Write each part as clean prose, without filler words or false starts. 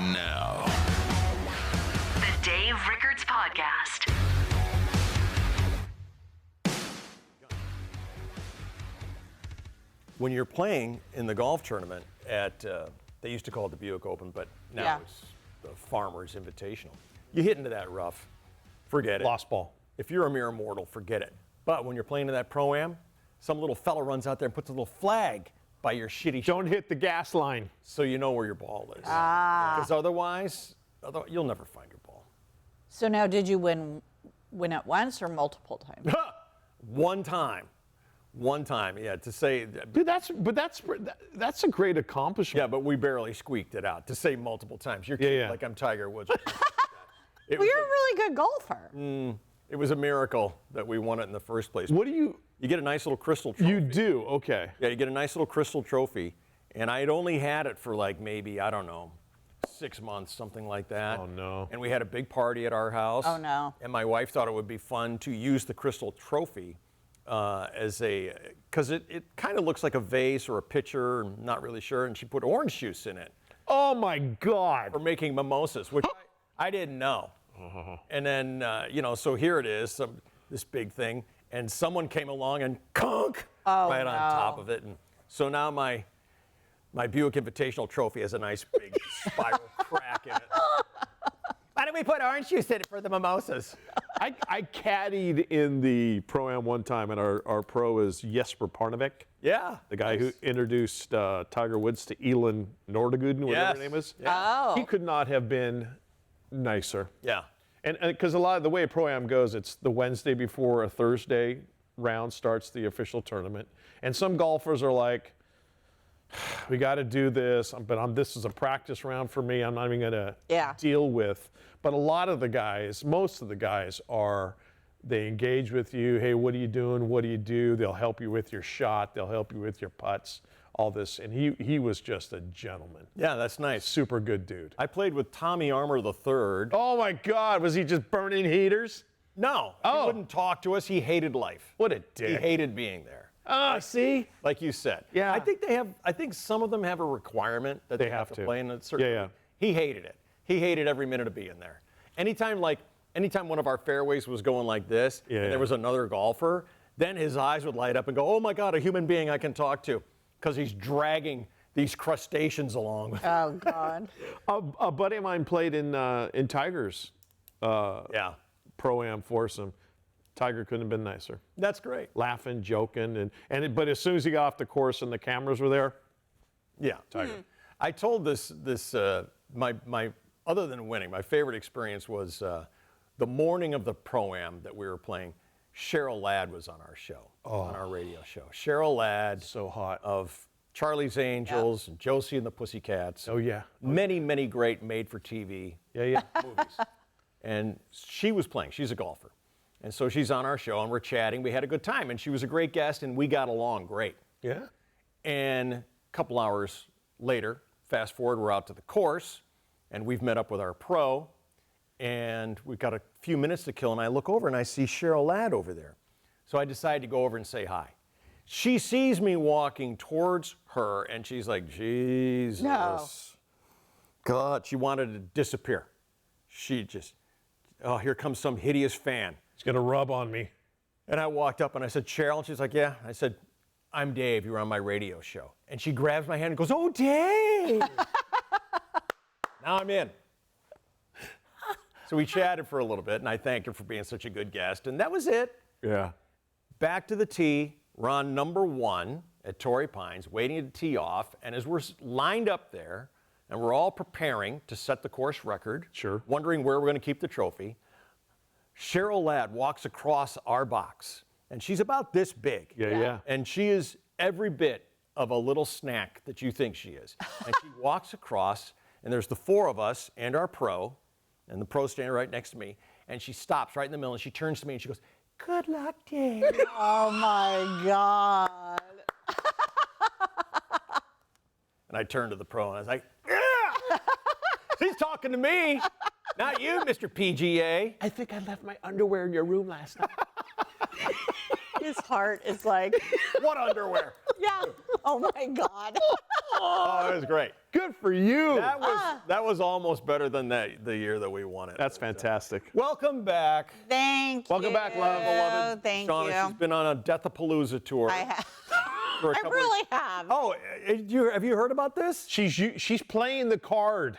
now. The Dave Rickards Podcast. When you're playing in the golf tournament at, they used to call it the Buick Open, but now it's the Farmers Invitational. You hit into that rough, forget it. Lost ball. If you're a mere mortal, forget it. But when you're playing in that Pro-Am, some little fella runs out there and puts a little flag by your shitty Don't hit the gas line. so you know where your ball is. Because otherwise, you'll never find your ball. So now, did you win it once or multiple times? One time, yeah, to say, Dude, that's a great accomplishment. yeah, but we barely squeaked it out. To say multiple times, you're kidding, yeah. like I'm Tiger Woods. Or something like that. Well, you're a really good golfer. It was a miracle that we won it in the first place. What do you get a nice little crystal trophy. You do, okay. Yeah, you get a nice little crystal trophy. And I had only had it for like maybe, I don't know, 6 months, something like that. Oh, no. And we had a big party at our house. Oh, no. And my wife thought it would be fun to use the crystal trophy because it kind of looks like a vase or a pitcher, I'm not really sure. And she put orange juice in it Oh my God. for making mimosas, which I didn't know. And then, so here it is, this big thing. And someone came along and conk right on top of it. And so now my Buick Invitational trophy has a nice big spiral crack in it. Why don't we put orange juice in it for the mimosas? I caddied in the Pro-Am one time, and our pro is Jesper Parnevik. Yeah. The guy who introduced Tiger Woods to Elin Nordeguden, whatever her name is. Yeah. Oh. He could not have been nicer. Yeah. And because a lot of the way Pro-Am goes, it's the Wednesday before a Thursday round starts the official tournament. And some golfers are like, we got to do this, but this is a practice round for me. I'm not even going to deal with. But a lot of the guys, most of the guys they engage with you. Hey, what are you doing? What do you do? They'll help you with your shot. They'll help you with your putts, all this. And he was just a gentleman. Yeah, that's nice. Super good dude. I played with Tommy Armour III. Oh my God, was he just burning heaters? No, he wouldn't talk to us. He hated life. What a dick. He hated being there. See? Like you said. Yeah. I think some of them have a requirement that they have to play in a certain. Yeah. He hated it. He hated every minute of being there. Anytime one of our fairways was going like this, and there was another golfer, then his eyes would light up and go, "Oh my God, a human being I can talk to," because he's dragging these crustaceans along with him. Oh, God. A buddy of mine played in Tiger's Pro-Am foursome. Tiger couldn't have been nicer. That's great. Laughing, joking, but as soon as he got off the course and the cameras were there, Tiger. I told this my other than winning, my favorite experience was the morning of the Pro-Am that we were playing. Cheryl Ladd was on our show, on our radio show. Cheryl Ladd, so hot, of Charlie's Angels, and Josie and the Pussycats. Oh yeah, many great made-for-TV movies. And she was playing. She's a golfer. And so she's on our show, and we're chatting. We had a good time, and she was a great guest, and we got along great. Yeah. And a couple hours later, fast forward, we're out to the course, and we've met up with our pro, and we've got a few minutes to kill, and I look over, and I see Cheryl Ladd over there. So I decide to go over and say hi. She sees me walking towards her, and she's like, Jesus. No. God, she wanted to disappear. She just, here comes some hideous fan. He's going to rub on me. And I walked up and I said, Cheryl, and she's like, yeah. I said, I'm Dave, you're on my radio show. And she grabs my hand and goes, oh, Dave. Now I'm in. So we chatted for a little bit, and I thanked her for being such a good guest, and that was it. Yeah. Back to the tee, we're on number 1 at Torrey Pines, waiting to tee off, and as we're lined up there, and we're all preparing to set the course record, wondering where we're going to keep the trophy, Cheryl Ladd walks across our box, and she's about this big. Yeah. And she is every bit of a little snack that you think she is. And she walks across, and there's the 4 of us and our pro, and the pro standing right next to me, and she stops right in the middle, and she turns to me, and she goes, good luck, Dave. Oh, my God. And I turned to the pro, and I was like, yeah! She's talking to me. Not you, Mr. PGA. I think I left my underwear in your room last night. His heart is like, what underwear? yeah. Oh my God. Oh, it was great. Good for you. That was almost better than the year that we won it. That's fantastic. Welcome back. Thank you. Welcome back, love. Beloved Thank Shauna, you. she's been on a Death-a-Palooza tour. I have. for a I couple really of, have. Oh, have you heard about this? She's playing the card.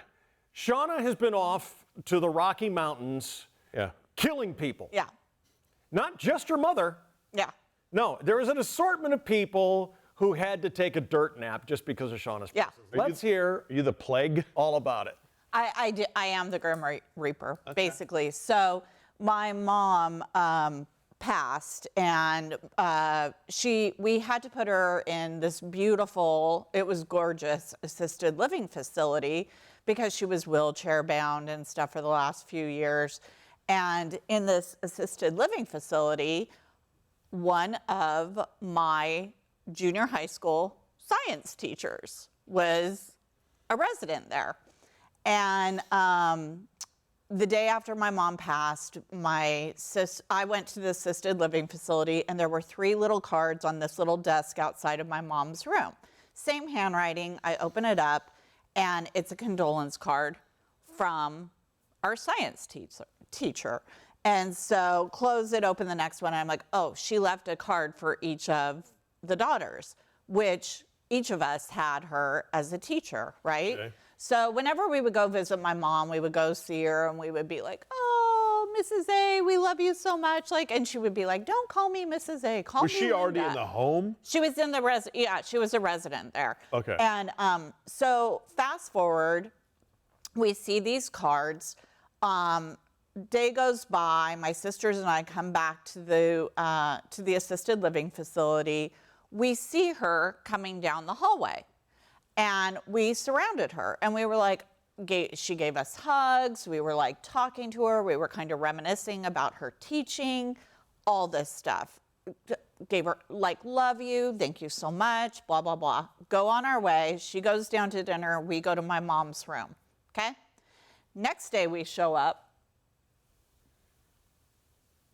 Shauna has been off to the Rocky Mountains Yeah. killing people. Yeah. Not just her mother. Yeah. No, there was an assortment of people who had to take a dirt nap just because of Shauna's Yeah. presence. Let's hear Are you the plague? all about it. I am the Grim Reaper, basically. So my mom passed, and we had to put her in this beautiful, it was gorgeous, assisted living facility because she was wheelchair bound and stuff for the last few years. And in this assisted living facility, one of my junior high school science teachers was a resident there. And the day after my mom passed, I went to the assisted living facility, and there were 3 little cards on this little desk outside of my mom's room. Same handwriting. I open it up, and it's a condolence card from our science teacher. And so close it, open the next one, and I'm like, oh, she left a card for each of the daughters, which each of us had her as a teacher, right? Okay. So whenever we would go visit my mom, we would go see her, and we would be like, oh, Mrs. A, we love you so much. And she would be like, don't call me Mrs. A, call me Was she already Linda. in the home? She was in the she was a resident there. Okay. And so fast forward, we see these cards. Day goes by, my sisters and I come back to the assisted living facility. We see her coming down the hallway, and we surrounded her, and we were like, she gave us hugs. We were like talking to her. We were kind of reminiscing about her teaching, all this stuff. Gave her like, love you, thank you so much, blah, blah, blah. Go on our way. She goes down to dinner. We go to my mom's room, okay? Next day we show up.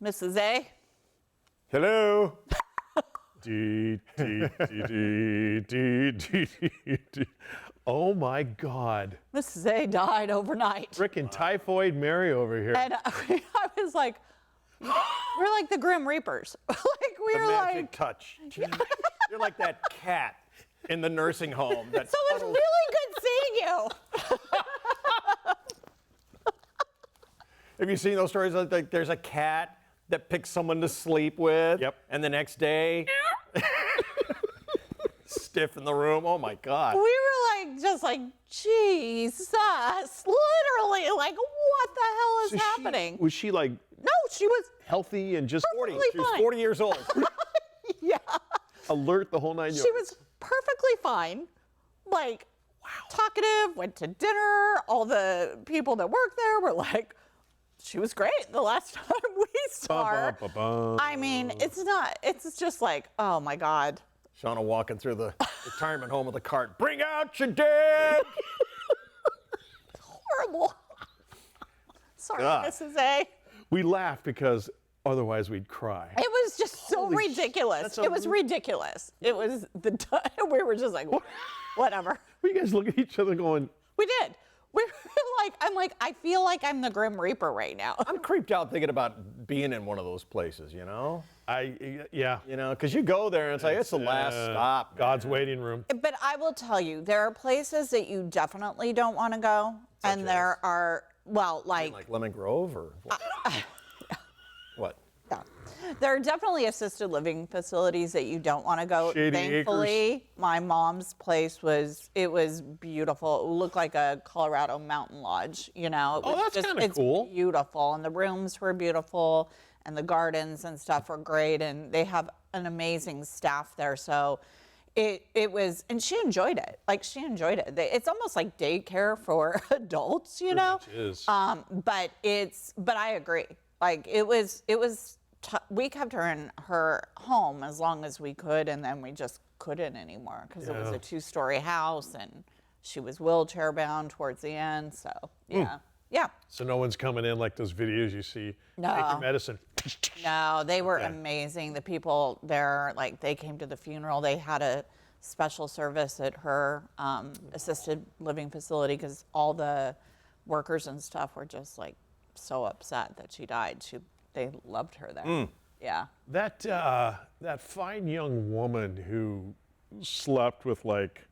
Mrs. A. Hello. Oh my God. Mrs. A died overnight. Frickin' Typhoid Mary over here. And I was like, we're like the Grim Reapers. We The were magic like, touch. You're like that cat in the nursing home. That so it was really good seeing you. Have you seen those stories? Like there's a cat that picks someone to sleep with. Yep. And the next day, stiff in the room. Oh my God. We were like, just like, Jesus, literally, like, what the hell is happening? Was she like No, she was healthy and just 40. perfectly She was fine. 40 years old. Yeah. alert the whole 9 yards? She was perfectly fine. Like, talkative, went to dinner. All the people that worked there were like, she was great the last time we saw her. I mean, it's just like, oh my God. Shauna walking through the retirement home with a cart. Bring out your dead. Horrible. Sorry, God. Mrs. A. We laughed because otherwise we'd cry. It was just so Holy ridiculous. that's It was ridiculous. It was we were just like, whatever. We guys look at each other going, We did. We were like, I feel like I'm the Grim Reaper right now. I'm creeped out thinking about being in one of those places, you know? yeah. You know, because you go there and it's like, it's the last stop. God's waiting room. But I will tell you, there are places that you definitely don't want to go. And there are, well, Like Lemon Grove or what? What? yeah. There are definitely assisted living facilities that you don't want to go. Shady Thankfully, my mom's place was beautiful. It looked like a Colorado mountain lodge, you know. It Oh, was that's kinda cool. It's beautiful, and the rooms were beautiful, and the gardens and stuff were great, and they have an amazing staff there. So it was, and she enjoyed it. Like, she enjoyed it. It's almost like daycare for adults, you know. It is. But I agree. Like, it was we kept her in her home as long as we could, and then we just couldn't anymore because it was a 2-story house, and she was wheelchair bound towards the end. So yeah. So no one's coming in like those videos you see. No. Take your medicine. No, they were amazing. The people there, like, they came to the funeral. They had a special service at her assisted living facility because all the workers and stuff were just like so upset that she died. They loved her there. Yeah. That fine young woman who slept with like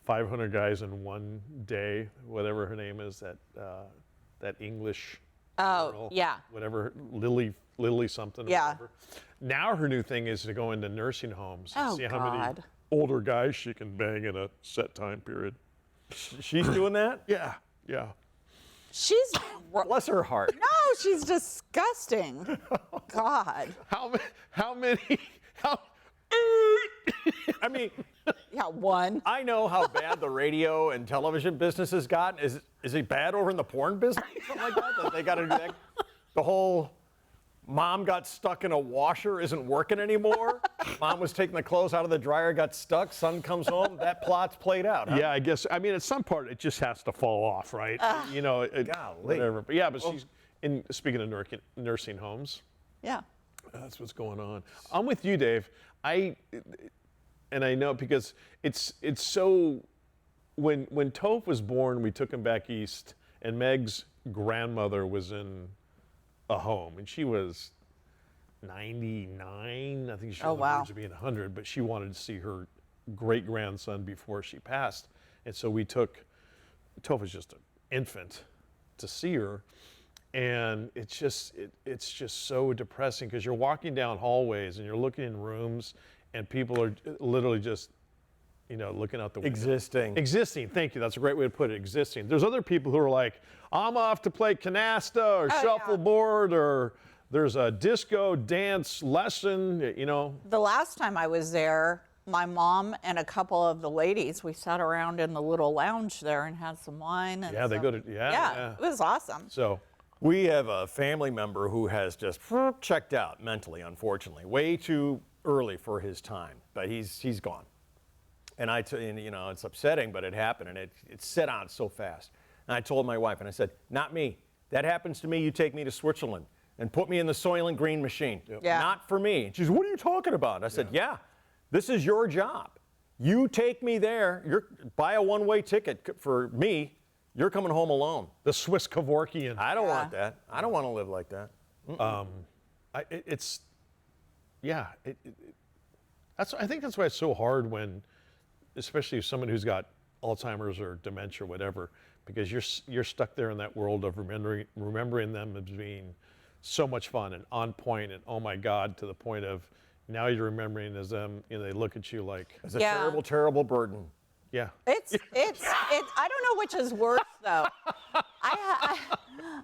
500 guys in one day, whatever her name is, that English girl, yeah. whatever, Lily something. Or Yeah. whatever. Now her new thing is to go into nursing homes and Oh, see how many God. older guys she can bang in a set time period. She's doing that? Yeah. She's Bless her heart. no, she's disgusting. God. How many? I mean, Yeah, one. I know how bad the radio and television business has gotten. Is it bad over in the porn business? Something like that? That they got to do that? The whole mom got stuck in a washer isn't working anymore. Mom was taking the clothes out of the dryer, got stuck. Son comes home. That plot's played out. Huh? Yeah, I guess. I mean, at some part, it just has to fall off, right? Golly. Whatever. But yeah, but she's speaking of nursing homes. Yeah. That's what's going on. I'm with you, Dave. I know because it's so. When Toph was born, we took him back east, and Meg's grandmother was in a home, and she was 99. I think she was on the verge of being 100, but she wanted to see her great-grandson before she passed, and so we took. Toph was just an infant to see her. And it's just so depressing because you're walking down hallways and you're looking in rooms and people are literally just, looking out the window. Existing, thank you. That's a great way to put it, existing. There's other people who are like, I'm off to play canasta or shuffleboard or there's a disco dance lesson, The last time I was there, my mom and a couple of the ladies, we sat around in the little lounge there and had some wine. And Yeah, they go to, Yeah, it was awesome. So. We have a family member who has just checked out mentally, unfortunately, way too early for his time. But he's gone, and it's upsetting, but it happened, and it set on so fast. And I told my wife, and I said, "Not me. That happens to me. You take me to Switzerland and put me in the Soylent Green machine. Yeah. Not for me." And she said, "What are you talking about?" I said, "Yeah, this is your job. You take me there. Buy a one-way ticket for me. You're coming home alone." The Swiss Kevorkian. I don't want that. I don't want to live like that. I think that's why it's so hard when, especially someone who's got Alzheimer's or dementia or whatever, because you're stuck there in that world of remembering them as being so much fun and on point and oh my God, to the point of now you're remembering as them, they look at you like It's a terrible, terrible burden. Yeah. It's I don't know which is worse though.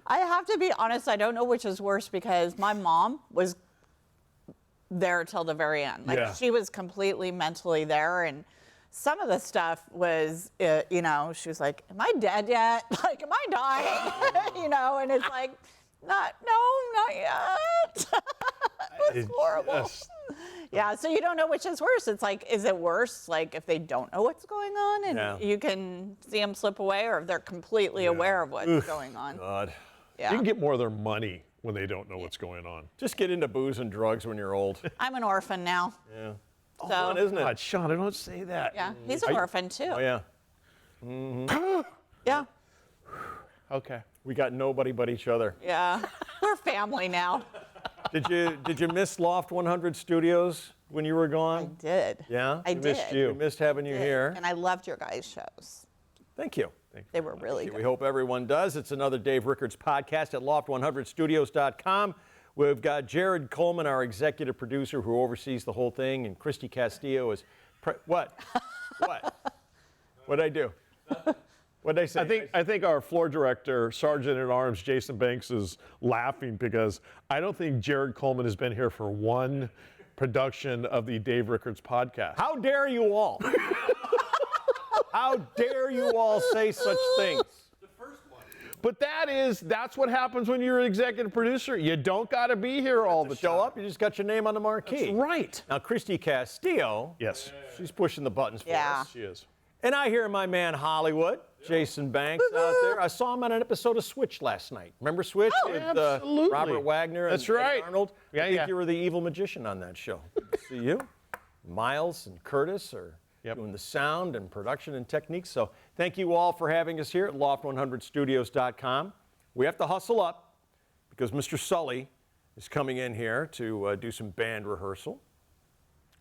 I have to be honest, I don't know which is worse because my mom was there till the very end. Like she was completely mentally there and some of the stuff was, she was like, "Am I dead yet? Like, am I dying?" And it's like, not yet. It was horrible. Yeah, so you don't know which is worse. It's like, is it worse, like, if they don't know what's going on and you can see them slip away, or if they're completely aware of what's going on? God. Yeah. You can get more of their money when they don't know what's going on. Just get into booze and drugs when you're old. I'm an orphan now. Yeah. So, Fun, isn't it? God, Shauna, don't say that. yeah, he's an orphan too. Oh, yeah. Yeah, Okay. We got nobody but each other. yeah. We're family now. Did you miss Loft 100 Studios when you were I gone? did. Yeah? I We did. missed you. We missed having you here. And I loved your guys' shows. Thank you. They were really We good. hope everyone does. It's another Dave Rickards podcast at loft100studios.com. We've got Jared Coleman, our executive producer, who oversees the whole thing, and Christy Castillo is. What? What? What'd I do? What'd I say? I think our floor director, Sergeant at Arms Jason Banks, is laughing because I don't think Jared Coleman has been here for one production of the Dave Rickards podcast. How dare you all? How dare you all say such things? But that's what happens when you're an executive producer. You don't got to be here all the time. Show up, you just got your name on the marquee. That's right. Now, Christy Castillo, Yes, she's pushing the buttons for Yeah. us. she is. And I hear my man Hollywood, Jason Banks, out there. I saw him on an episode of Switch last night. Remember Switch with absolutely. Robert Wagner That's and right. Arnold? Yeah, I think yeah. you were the evil magician on that show. Good to see you. Miles and Curtis are doing the sound and production and techniques. So thank you all for having us here at loft100studios.com. We have to hustle up because Mr. Sully is coming in here to do some band rehearsal.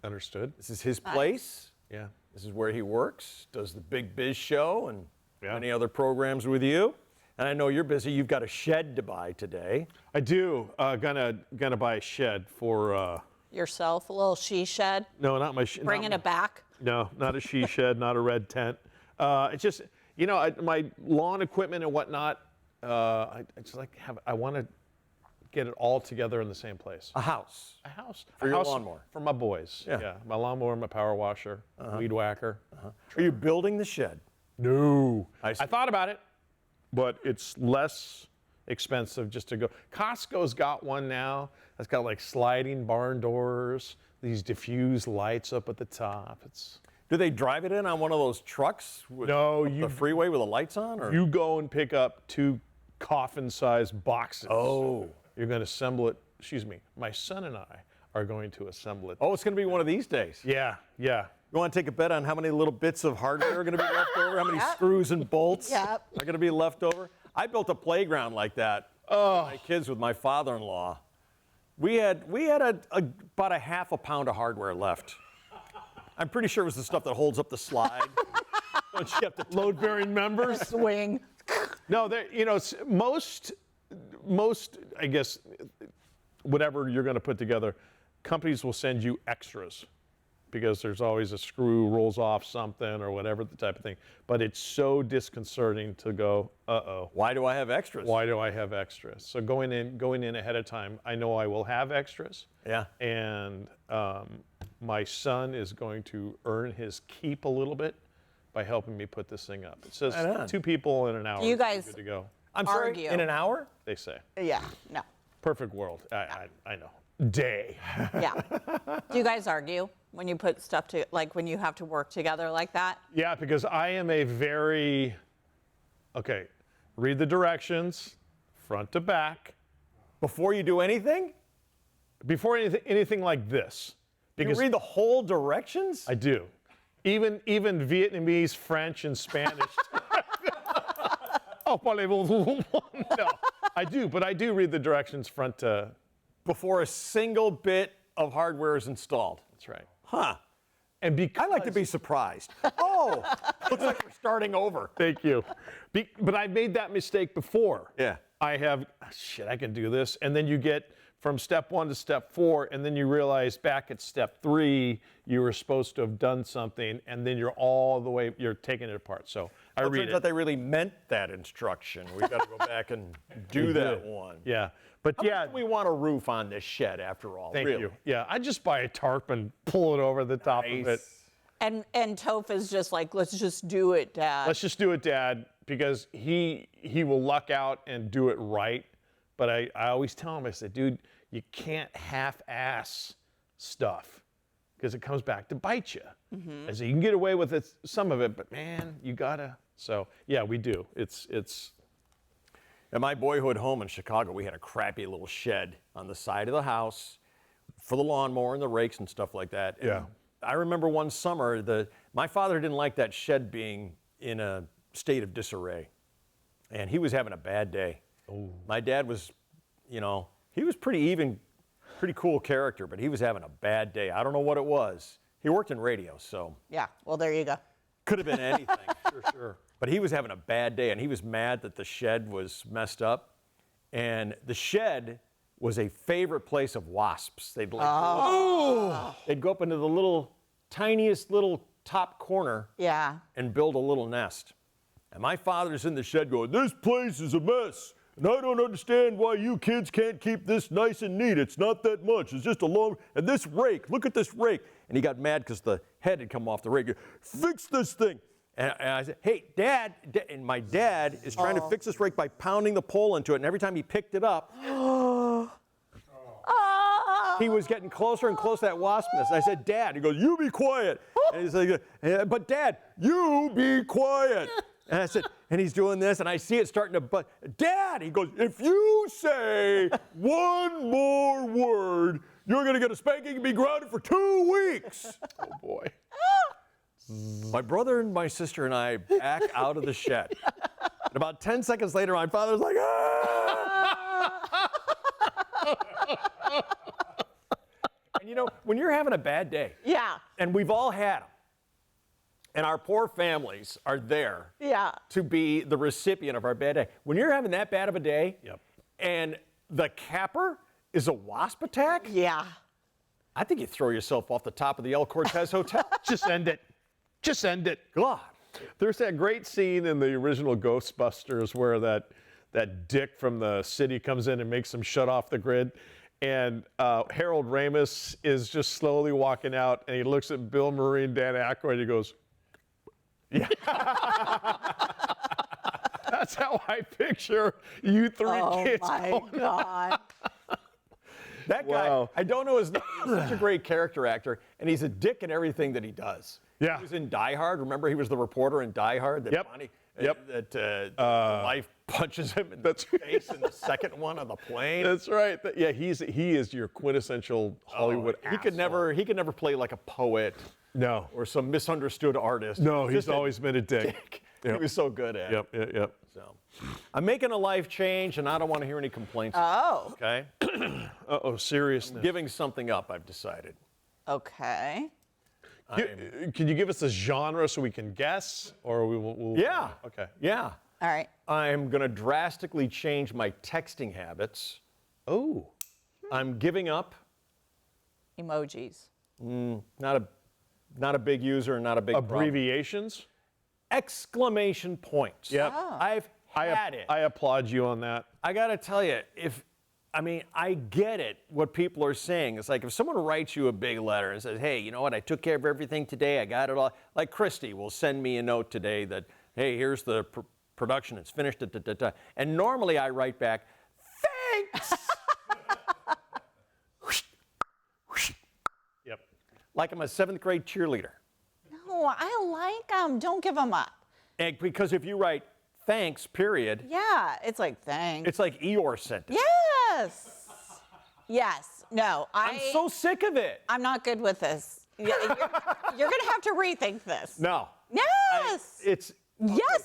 Understood. This is his place. Yeah. This is where he works, does the Big Biz show and Yeah. many other programs with you. And I know you're busy. You've got a shed to buy today. I do. Gonna buy a shed for. Yourself, a little she shed, No, not my shed. bringing it back. No, not a she shed, not a red tent. It's just, my lawn equipment and whatnot. I want to get it all together in the same place. A house. A house For a your house lawnmower. for my boys. Yeah. My lawnmower, my power washer, weed whacker. Are you building the shed? No, I see. I thought about it, but it's less expensive just to go. Costco's got one now that's got like sliding barn doors, these diffused lights up at the top. Do they drive it in on one of those trucks with No, the freeway with the lights on? Or? You go and pick up 2 coffin-sized boxes. Oh. You're going to assemble it. Excuse me. My son and I are going to assemble it. Oh, it's going to be one of these days. Yeah. You want to take a bet on how many little bits of hardware are going to be left over? How many screws and bolts are going to be left over? I built a playground like that for my kids with my father-in-law. We had about a half a pound of hardware left. I'm pretty sure it was the stuff that holds up the slide. Don't you have to Load-bearing members. Swing. No, most, I guess, whatever you're going to put together, companies will send you extras because there's always a screw rolls off something or whatever the type of thing. But it's so disconcerting to go, uh-oh. Why do I have extras? Why do I have extras? So going in ahead of time, I know I will have extras. Yeah. And my son is going to earn his keep a little bit by helping me put this thing up. It says Right on. 2 people in an hour. You guys good to go. I'm sorry, argue. in an hour? They say. Yeah, no. Perfect world. I know. Day. Yeah. Do you guys argue when you put stuff to, like when you have to work together like that? Yeah, because I am a very, okay, read the directions, front to back. Before you do anything? Before anything like this. You Because read the whole directions? I do. Even Vietnamese, French, and Spanish. Oh, parlez-vous? No, I do, but I do read the directions front to. Before a single bit of hardware is installed. That's right. Huh. And because I like to be surprised. Oh, looks like we're starting over. Thank you. But I've made that mistake before. Yeah. I have, shit, I can do this. And then you get from step 1 to step 4, and then you realize back at step 3, you were supposed to have done something, and then you're taking it apart. So I read Turns it. out they really meant that instruction. We've got to go back and do that one. Yeah. But How much do we want a roof on this shed after all? Thank really? you. Yeah, I just buy a tarp and pull it over the top of it. And Toph is just like, let's just do it, Dad. Let's just do it, Dad, because he will luck out and do it right. But I always tell him, I said, dude, you can't half-ass stuff because it comes back to bite you. I said, you can get away with it, some of it, but man, you gotta. So yeah, we do. It's. At my boyhood home in Chicago, we had a crappy little shed on the side of the house for the lawnmower and the rakes and stuff like that. And Yeah. I remember one summer, my father didn't like that shed being in a state of disarray. And he was having a bad day. My dad was, he was pretty cool character, but he was having a bad day. I don't know what it was. He worked in radio, so. Yeah, well, there you go. Could have been anything. Sure. But he was having a bad day, and he was mad that the shed was messed up. And the shed was a favorite place of wasps. They'd go up into the tiniest little top corner Yeah. and build a little nest. And my father's in the shed going, "This place is a mess. And I don't understand why you kids can't keep this nice and neat. It's not that much. It's just a long, and this rake, look at this rake." And he got mad because the head had come off the rake. "Fix this thing." And I said, "Hey, Dad," and my dad is trying to fix this rake by pounding the pole into it. And every time he picked it up, he was getting closer and closer to that wasp nest. I said, "Dad," he goes, "You be quiet." And he's like, "But Dad, you be quiet." And I said, and he's doing this, and I see it starting to but "Dad," he goes, "If you say one more word, you're gonna get a spanking and be grounded for 2 weeks." Oh boy. My brother and my sister and I back out of the shed. And about 10 seconds later, my father's like, ah! And you know, when you're having a bad day, Yeah. and we've all had them, and our poor families are there Yeah. to be the recipient of our bad day. When you're having that bad of a day, Yep. and the capper is a wasp attack, Yeah. I think you throw yourself off the top of the El Cortez Hotel. Just end it. Just end it. God. There's that great scene in the original Ghostbusters where that dick from the city comes in and makes them shut off the grid. And Harold Ramis is just slowly walking out, and he looks at Bill Murray and Dan Aykroyd, and he goes, yeah. That's how I picture you three kids. Oh my going. God. That guy, Wow. I don't know his name. He's such a great character actor, and he's a dick in everything that he does. Yeah. He was in Die Hard. Remember, he was the reporter in Die Hard. That Yep. Bonnie, Yep. That life punches him in the face in the second one on the plane. That's right. Yeah, he is your quintessential Hollywood He could never play like a poet No. or some misunderstood artist. No, he's Just a always been a dick. dick. Yep. He was so good at it. Yep. So, I'm making a life change, and I don't want to hear any complaints. Oh. Okay, Uh-oh, seriousness. giving something up. I've decided. Okay. Can you give us a genre so we can guess, or we'll Yeah. Okay. Yeah. All right. I'm going to drastically change my texting habits. Oh. I'm giving up. Emojis. Not a big user, not a big problem. Abbreviations? Exclamation points. Yep. I've had it. I applaud you on that. I got to tell you, I get it, what people are saying. It's like if someone writes you a big letter and says, hey, you know what, I took care of everything today, I got it all. Like Christy will send me a note today that, hey, here's the production, it's finished, da, da, da, da. And normally I write back, thanks. Yep. Like I'm a 7th grade cheerleader. No, I like them. Don't give them up. And because if you write thanks, period, Yeah. It's like, thanks. it's like Eeyore sent it. Yes. Yes. No, I'm so sick of it. I'm not good with this. You're going to have to rethink this. No. Yes. It's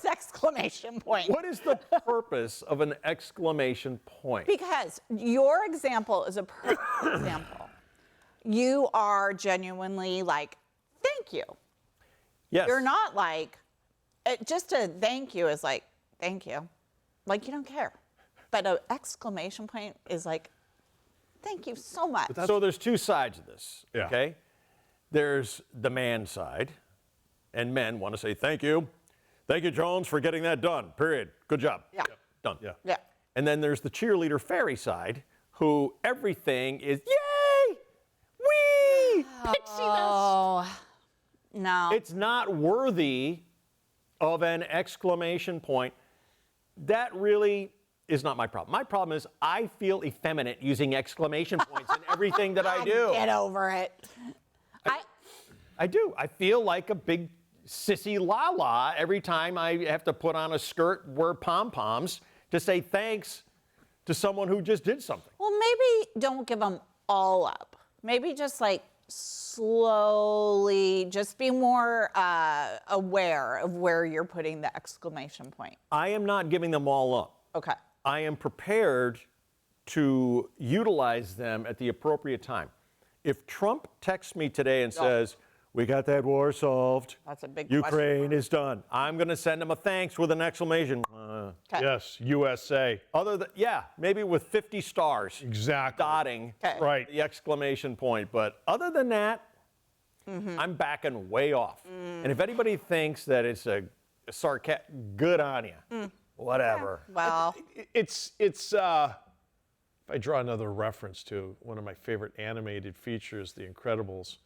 Exclamation point. what is the purpose of an exclamation point? Because your example is a perfect example. You are genuinely like, thank you. Yes. You're not like, just a thank you is like, thank you. Like you don't care. But an exclamation point is like, thank you so much. So there's two sides of this, Yeah. okay? There's the man side, and men want to say thank you. Thank you, Jones, for getting that done, period. Good job. Yeah. Done. Yeah. Yeah. And then there's the cheerleader fairy side, who everything is, yay, wee, pixie dust. Oh, no. It's not worthy of an exclamation point. That really is not my problem. My problem is I feel effeminate using exclamation points in everything that I do. Get over it. I do. I feel like a big sissy la-la every time I have to put on a skirt, wear pom-poms to say thanks to someone who just did something. Well, maybe don't give them all up. Maybe just like slowly, just be more aware of where you're putting the exclamation point. I am not giving them all up. Okay. I am prepared to utilize them at the appropriate time. If Trump texts me today and says, we got that war solved. That's a big Ukraine question. is done. I'm going to send him a thanks with an exclamation. Okay. Yes, USA. Other than, yeah, maybe with 50 stars Exactly. dotting Okay. Right. the exclamation point. But other than that, I'm backing way off. And if anybody thinks that it's a sarcastic, good on you. Whatever. Well, It's if I draw another reference to one of my favorite animated features, The Incredibles,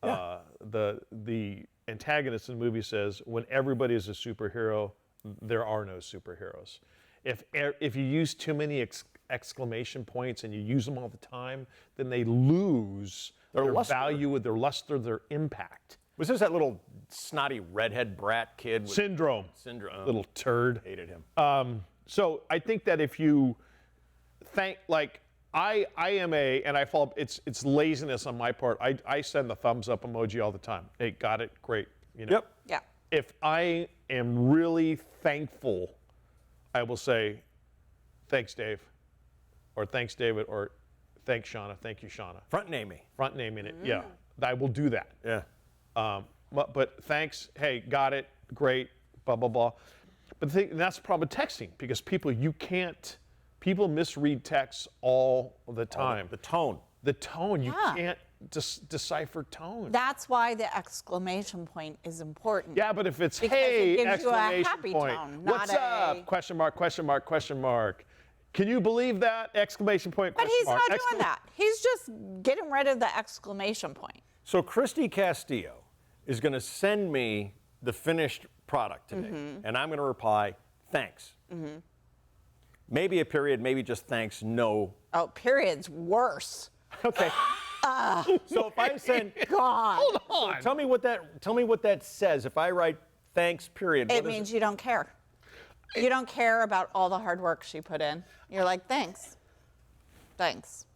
the antagonist in the movie says, when everybody is a superhero, there are no superheroes. If you use too many exclamation points and you use them all the time, then they lose their luster. value, their luster, their impact. Was this that little snotty redhead brat kid with Syndrome. syndrome? Little turd. Hated him. So I think that if you I am and I fall, it's laziness on my part. I send the thumbs up emoji all the time. Hey, got it, great. You know? Yep. Yeah. If I am really thankful, I will say, thanks, Dave, or thanks, David, or thanks, Shauna. Thank you, Shauna. Front name me. Front naming it. Yeah, I will do that. Yeah. But thanks. Hey, got it. Great. Blah blah blah. But that's the problem with texting because people misread texts all the time. The tone. The tone. You Yeah. can't decipher tone. That's why the exclamation point is important. Yeah, but if it's Because hey, it gives you a exclamation happy point. tone, not What's a- up? Question mark, question mark, question mark. Can you believe that? Exclamation point, But question he's mark. not doing that. He's just getting rid of the exclamation point. So Christy Castillo is going to send me the finished product today, and I'm going to reply, thanks. Maybe a period, maybe just thanks, no. Oh, period's worse. Okay. So if I send, God. Hold on. tell me what that says. If I write thanks, period. It what is means you don't care. You don't care about all the hard work she put in. You're like, thanks. Thanks.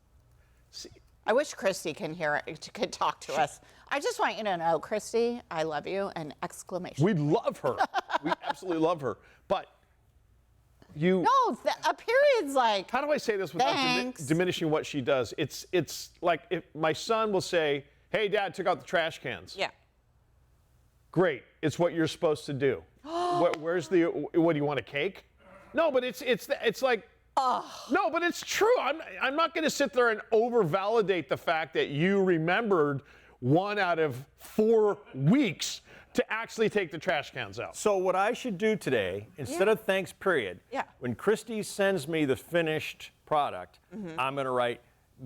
I wish Christy could talk to us. I just want you to know, Christy, I love you, and exclamation. We love her. We absolutely love her. But you. No, a period's like, How do I say this without Thanks. diminishing what she does? It's like if my son will say, "Hey, Dad, took out the trash cans." yeah. Great. It's what you're supposed to do. Where's the? What do you want, a cake? No, but it's like. No, but it's true. I'm not going to sit there and over-validate the fact that you remembered 1 out of 4 weeks to actually take the trash cans out. So what I should do today, instead of thanks, period, Yeah. when Christy sends me the finished product, I'm going to write,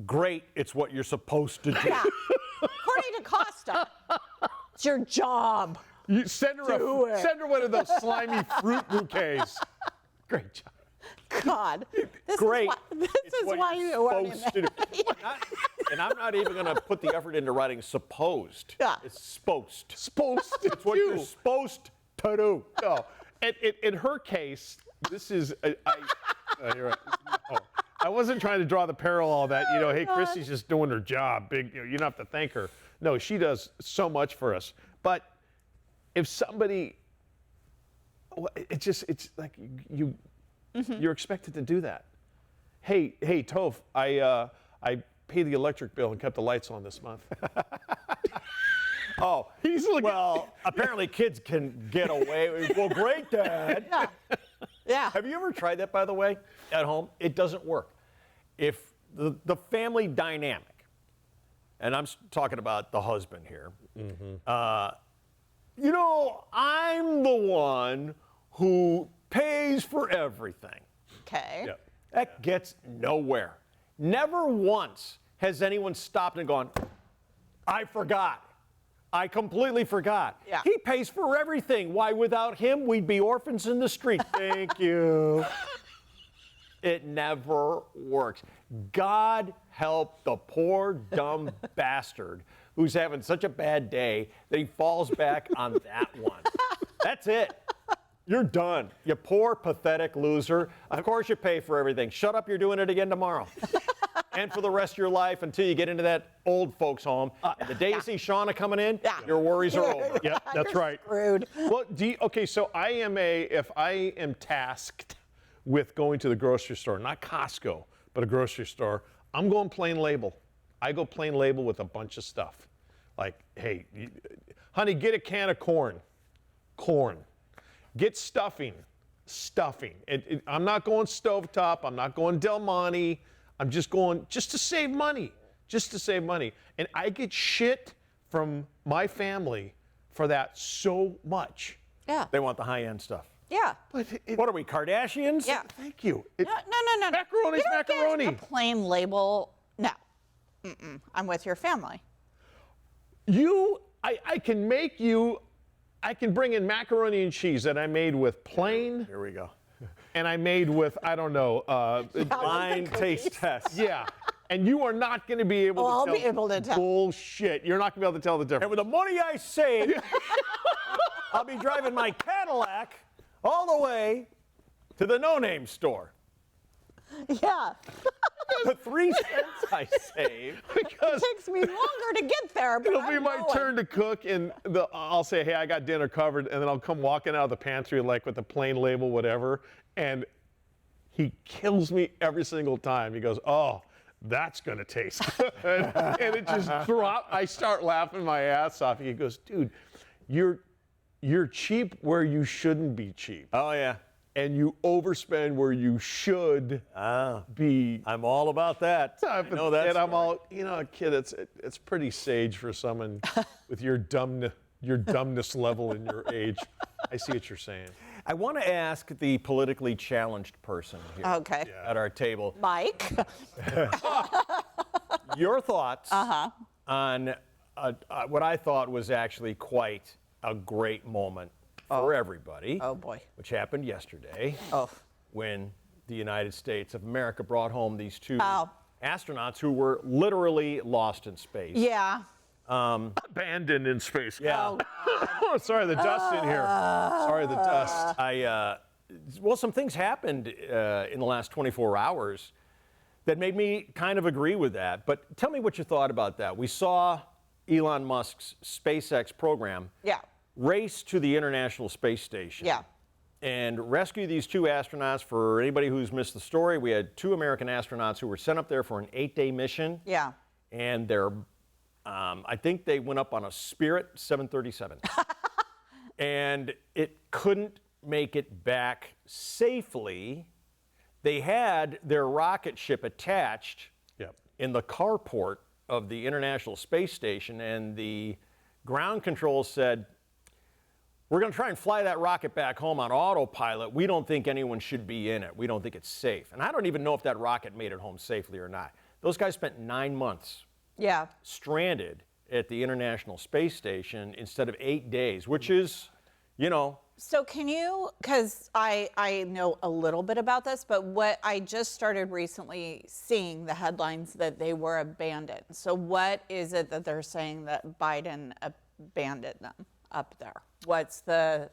great, it's what you're supposed to do. Yeah. According to Costa, it's your job. You send her one of those slimy fruit bouquets. Great job. God. This Great. Is why you weren't in supposed to do. there. And I'm not even going to put the effort into writing supposed. Yeah. It's supposed. Supposed to It's what you're supposed to do. No. In her case, this is. You're right. No. I wasn't trying to draw the parallel that, hey, Christy's just doing her job. You don't have to thank her. No, she does so much for us. But if somebody, it's like you're expected to do that. Hey, Toph, I paid the electric bill and kept the lights on this month. Oh, He's looking. well, apparently kids can get away. Well, great, Dad. Yeah. Yeah. Have you ever tried that, by the way, at home? It doesn't work. If the family dynamic, and I'm talking about the husband here, I'm the one who pays for everything. Okay. Yeah. That gets nowhere. Never once has anyone stopped and gone, I forgot. I completely forgot. Yeah. He pays for everything. Why, without him, we'd be orphans in the street. Thank you. It never works. God help the poor, dumb bastard who's having such a bad day that he falls back on that one. That's it. You're done. You poor, pathetic loser. Of course you pay for everything. Shut up, you're doing it again tomorrow. And for the rest of your life until you get into that old folks home. And the day you see Shauna coming in, your worries are over. Yeah, that's right. Rude. Well, okay, so if I am tasked with going to the grocery store, not Costco, but a grocery store, I'm going plain label. I go plain label with a bunch of stuff. Like, hey, honey, get a can of corn. Corn. Get stuffing. Stuffing. I'm not going stovetop. I'm not going Del Monte. I'm just going just to save money. Just to save money. And I get shit from my family for that so much. Yeah. They want the high-end stuff. Yeah. But What are we, Kardashians? Yeah. thank you. No. Macaroni's You don't get macaroni. a plain label. No. I'm with your family. I can make you, I can bring in macaroni and cheese that I made with plain, Here we go. and I made with, I don't know, Blind taste test. yeah. And you are not going to be able Oh, to I'll tell. be able to tell. Bullshit. You're not going to be able to tell the And difference. with the money I save, I'll be driving my Cadillac all the way to the no-name store. Yeah. the 3 cents I saved. Because It takes me longer to get there, but it'll I'm be my going. turn to cook, and I'll say, hey, I got dinner covered, and then I'll come walking out of the pantry like with the plain label, whatever, and he kills me every single time. He goes, oh, that's gonna taste good. And it just dropped. I start laughing my ass off. He goes, dude, you're cheap where you shouldn't be cheap. Oh, yeah. And you overspend where you should be. I'm all about that. I know that And I'm story. all, kid, it's pretty sage for someone with your dumbness level and your age. I see what you're saying. I want to ask the politically challenged person here Okay. at our table Mike. your thoughts on what I thought was actually quite a great moment for everybody, Oh, boy. which happened yesterday Oh. when the United States of America brought home these 2 Oh. astronauts who were literally lost in space. Yeah. Abandoned in space. Yeah. Oh, sorry, the dust in here. Sorry, the dust. Well, some things happened in the last 24 hours that made me kind of agree with that. But tell me what you thought about that. We saw Elon Musk's SpaceX program Yeah. race to the International Space Station. Yeah. And rescue these 2 astronauts. For anybody who's missed the story, we had 2 American astronauts who were sent up there for an 8-day mission. Yeah. And I think they went up on a Spirit 737. And it couldn't make it back safely. They had their rocket ship attached Yep. in the carport of the International Space Station, and the ground control said, we're going to try and fly that rocket back home on autopilot. We don't think anyone should be in it. We don't think it's safe. And I don't even know if that rocket made it home safely or not. Those guys spent 9 months Yeah. stranded at the International Space Station instead of 8 days, which is, So can you, because I know a little bit about this, but what I just started recently seeing the headlines that they were abandoned. So what is it that they're saying that Biden abandoned them up there? What's the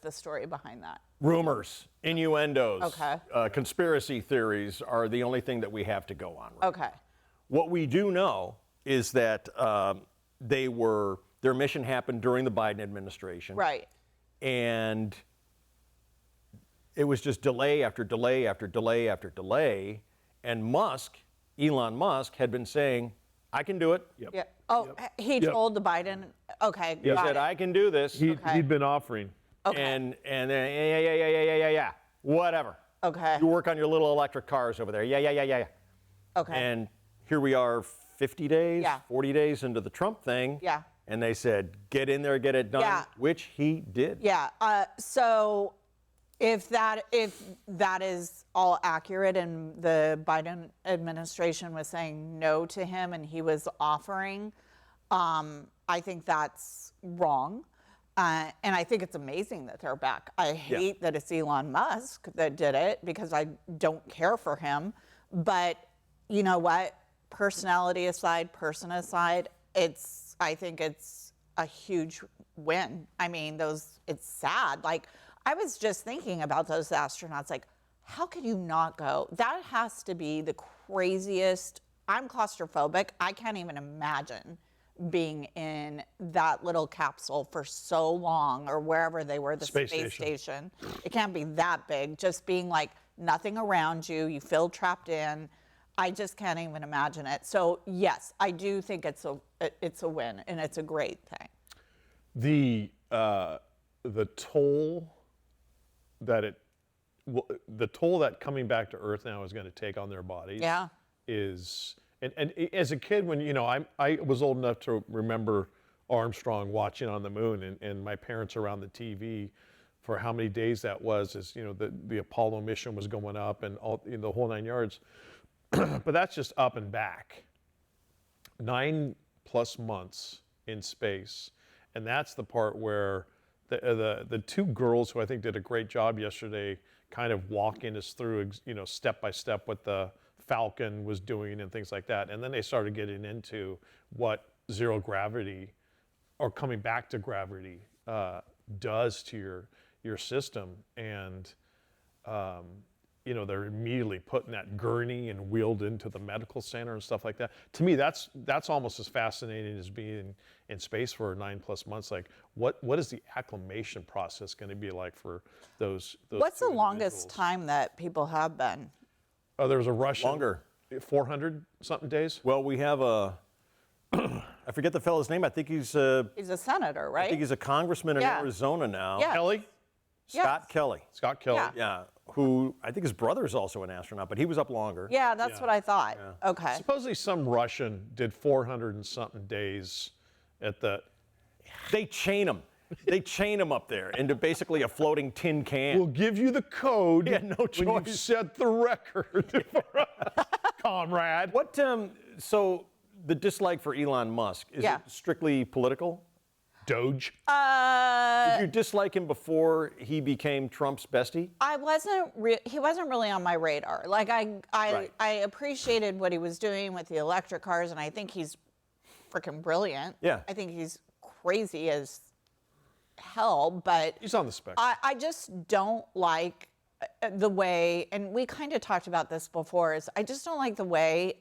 story behind that? rumors, innuendos, Okay. Conspiracy theories are the only thing that we have to go on. Right? Okay. What we do know is that their mission happened during the Biden administration. Right. And it was just delay after delay after delay after delay. And Elon Musk had been saying, I can do it. Yeah. Oh, he told the Biden. Okay. He got said, it. I can do this. He'd been offering. Okay. And yeah, whatever. Okay. You work on your little electric cars over there. Yeah. Okay. And here we are 50 days, Yeah. 40 days into the Trump thing. Yeah. And they said, get in there, get it done, Yeah. which he did. Yeah. So if that is all accurate and the Biden administration was saying no to him and he was offering, I think that's wrong. And I think it's amazing that they're back. I hate that it's Elon Musk that did it because I don't care for him. But you know what? Personality aside, person aside, I think it's a huge win. I mean, it's sad. Like, I was just thinking about those astronauts, like, how could you not go? That has to be the craziest. I'm claustrophobic. I can't even imagine being in that little capsule for so long, or wherever they were, the space station. It can't be that big. Just being like nothing around you, you feel trapped in. I just can't even imagine it. So yes, I do think it's a win, and it's a great thing. The toll that coming back to Earth now is going to take on their bodies. Yeah. Is and as a kid, when I was old enough to remember Armstrong watching on the moon, and my parents around the TV for how many days that was, as the Apollo mission was going up and all the whole 9 yards. But that's just up and back. 9+ months in space, and that's the part where the 2 girls who I think did a great job yesterday, kind of walking us through, step by step what the Falcon was doing and things like that, and then they started getting into what zero gravity, or coming back to gravity, does to your system, and they're immediately putting that gurney and wheeled into the medical center and stuff like that. To me, that's almost as fascinating as being in space for 9+ months. Like, what is the acclimation process going to be like for those What's two the longest individuals? time that people have been? Oh, there was a Russian. Longer. 400 something days. Well, we have I forget the fellow's name. I think he's a senator, right? I think he's a congressman in Yeah. Arizona now. Yeah. Kelly. Scott Yes. Kelly. Scott Kelly. Yeah. Yeah, who I think his brother is also an astronaut, but he was up longer. Yeah, that's what I thought. Okay. Supposedly some Russian did 400 and something days at the. They chain him. They chain him up there into basically a floating tin can. We'll give you the code Yeah, no when you choice. set the record, comrade. What? So the dislike for Elon Musk, is Yeah. it strictly political? Doge. Did you dislike him before he became Trump's bestie? He wasn't really on my radar. Like Right. I appreciated what he was doing with the electric cars, and I think he's freaking brilliant. Yeah. I think he's crazy as hell, but He's on the spectrum. I just don't like the way, and we kind of talked about this before, is I just don't like the way,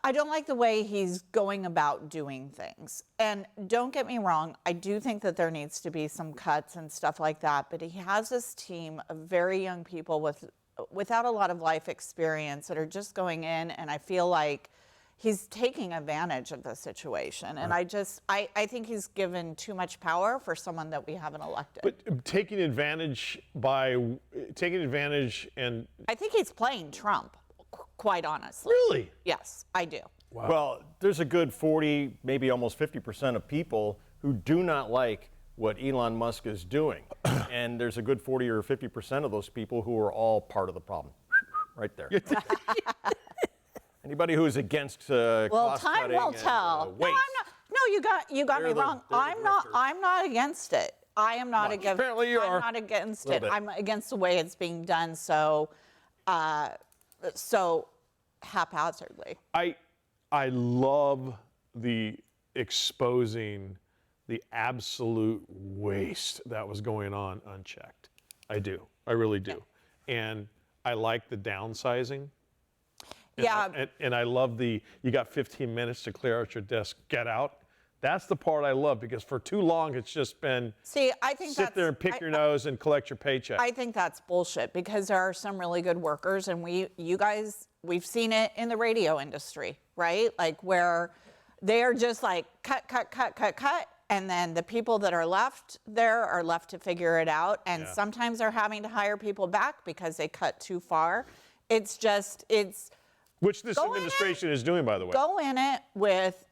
I don't like the way he's going about doing things. And don't get me wrong, I do think that there needs to be some cuts and stuff like that, but he has this team of very young people without a lot of life experience that are just going in, and I feel like he's taking advantage of the situation. And I think he's given too much power for someone that we haven't elected. But taking advantage and I think he's playing Trump, quite honestly. really. Yes, I do. Well, there's a good 40, maybe almost 50% of people who do not like what Elon Musk is doing. And there's a good 40 or 50% of those people who are all part of the problem. Right there. Anybody who is against Well, cost time cutting will and, tell. No, waste. I'm not. No, you got me They're the- wrong. they're the I'm not against it. I am not against. Apparently you are. I'm not against Little it. bit. I'm against the way it's being done so haphazardly. I love the exposing the absolute waste that was going on unchecked. I do. I really do. And I like the downsizing. And Yeah. and I love you got 15 minutes to clear out your desk, get out. That's the part I love, because for too long it's just been See, I think sit there and pick your nose and collect your paycheck. I think that's bullshit, because there are some really good workers, and we've seen it in the radio industry, right? Like, where they are just like cut, and then the people that are left there are left to figure it out, and sometimes they're having to hire people back because they cut too far. Which this Go in administration is doing, by the way. Go in it with,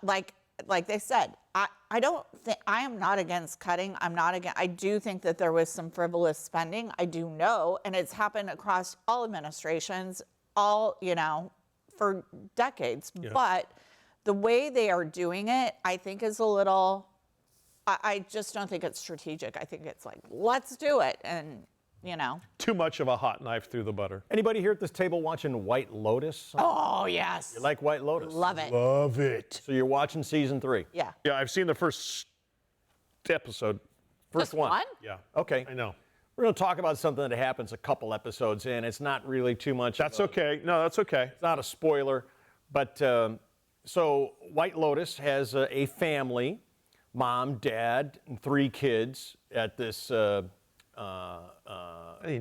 like they said, I don't think, I am not against cutting. I do think that there was some frivolous spending. I do know, and it's happened across all administrations, for decades. But the way they are doing it, I think is a little, I just don't think it's strategic. I think it's like, let's do it. And, Too much of a hot knife through the butter. Anybody here at this table watching White Lotus? Oh, yes. You like White Lotus? Love it. Love it. So you're watching season 3? Yeah. Yeah, I've seen the first episode. First Just one? Yeah. Okay. I know. We're going to talk about something that happens a couple episodes in. It's not really too much. That's okay. No, that's okay. It's not a spoiler. But so White Lotus has a family, mom, dad, and 3 kids at this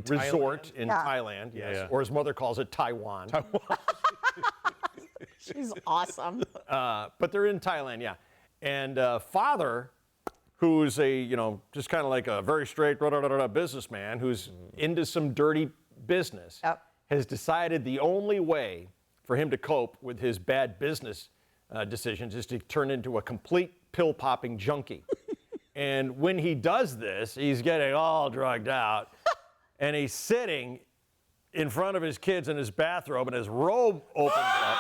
resort in Thailand. Yes. Yeah. Or his mother calls it Taiwan. She's awesome. But they're in Thailand, yeah. And father, who's just kind of like a very straight businessman who's into some dirty business, has decided the only way for him to cope with his bad business decisions is to turn into a complete pill-popping junkie. And when he does this, he's getting all drugged out, and he's sitting in front of his kids in his bathrobe, and his robe opens up.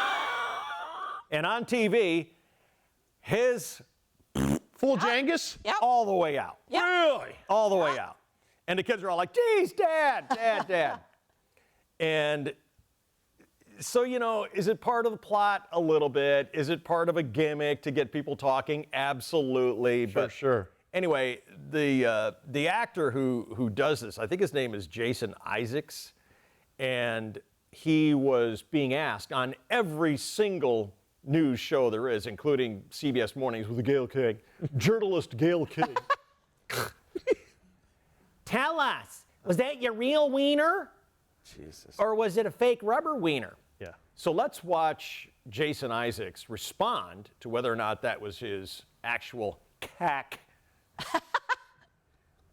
And on TV, his Full Jangus? Yep. all the way out. Yep. Really? All the way out. And the kids are all like, geez, Dad. And so, is it part of the plot? A little bit. Is it part of a gimmick to get people talking? Absolutely. Sure. Anyway, the actor who does this, I think his name is Jason Isaacs, and he was being asked on every single news show there is, including CBS Mornings with Gail King, journalist Gail King. Tell us, was that your real wiener? Jesus. Or was it a fake rubber wiener? Yeah. So let's watch Jason Isaacs respond to whether or not that was his actual cack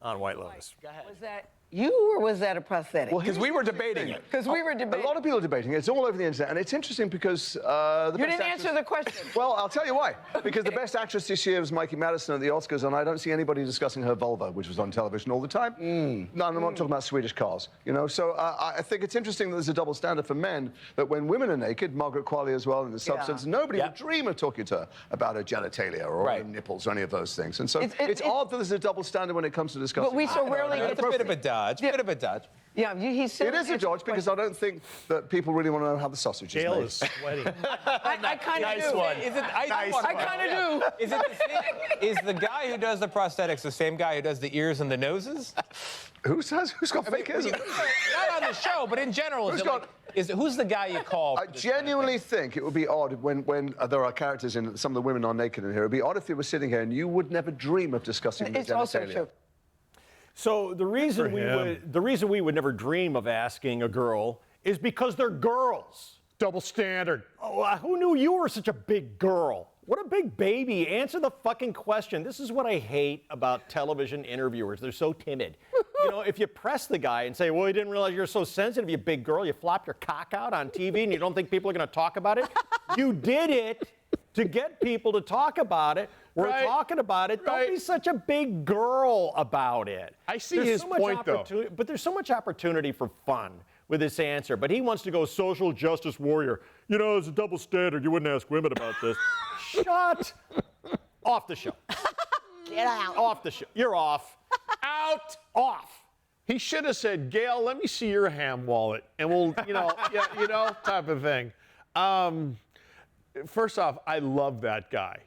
on White Lotus. Go ahead. Was that you or was that a prosthetic? Well, because we were debating it. Because we were debating. A lot of people are debating it. It's all over the internet, and it's interesting because the You best didn't actress- answer the question. Well, I'll tell you why. Because the best actress this year was Mikey Madison at the Oscars, and I don't see anybody discussing her vulva, which was on television all the time. No, I'm not talking about Swedish cars. You know, so I think it's interesting that there's a double standard for men. That when women are naked, Margaret Qualley as well in The Substance, nobody would dream of talking to her about her genitalia or her nipples or any of those things. And so it's odd that there's a double standard when it comes to discussing. But we so rarely It's a bit of a dodge. Bit of a dodge. Yeah, he said It is a dodge because I don't think that people really want to know how the sausage is Gail made. is sweating. I kind of Nice do. one. Is it? I kind of do. Is it the same? Is the guy who does the prosthetics the same guy who does the ears and the noses? Who's got fake ears? Not on the show, but in general. Who's the guy you call? I genuinely think it would be odd when there are characters in some of the women are naked in here. It would be odd if they were sitting here and you would never dream of discussing the It's also genitalia. true. So the reason we would never dream of asking a girl is because they're girls. Double standard. Oh, who knew you were such a big girl? What a big baby. Answer the fucking question. This is what I hate about television interviewers. They're so timid. You know, if you press the guy and say, well, you didn't realize you're so sensitive, you big girl, you flop your cock out on TV and you don't think people are going to talk about it? You did it to get people to talk about it. We're talking about it. Don't be such a big girl about it. I see his point, though. But there's so much opportunity for fun with this answer. But he wants to go social justice warrior. You know, it's a double standard. You wouldn't ask women about this. Shut off the show. Get out. Off the show. You're off. Out. Off. He should have said, Gail, let me see your ham wallet, and we'll, type of thing. First off, I love that guy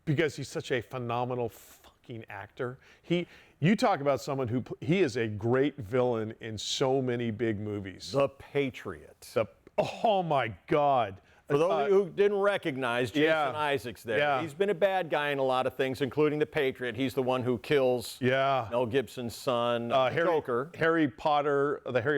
because he's such a phenomenal fucking actor. You talk about someone he is a great villain in so many big movies. The Patriot. Oh my God. For those of you who didn't recognize Jason Isaacs there, he's been a bad guy in a lot of things, including The Patriot. He's the one who kills Mel Gibson's son, Joker. The Harry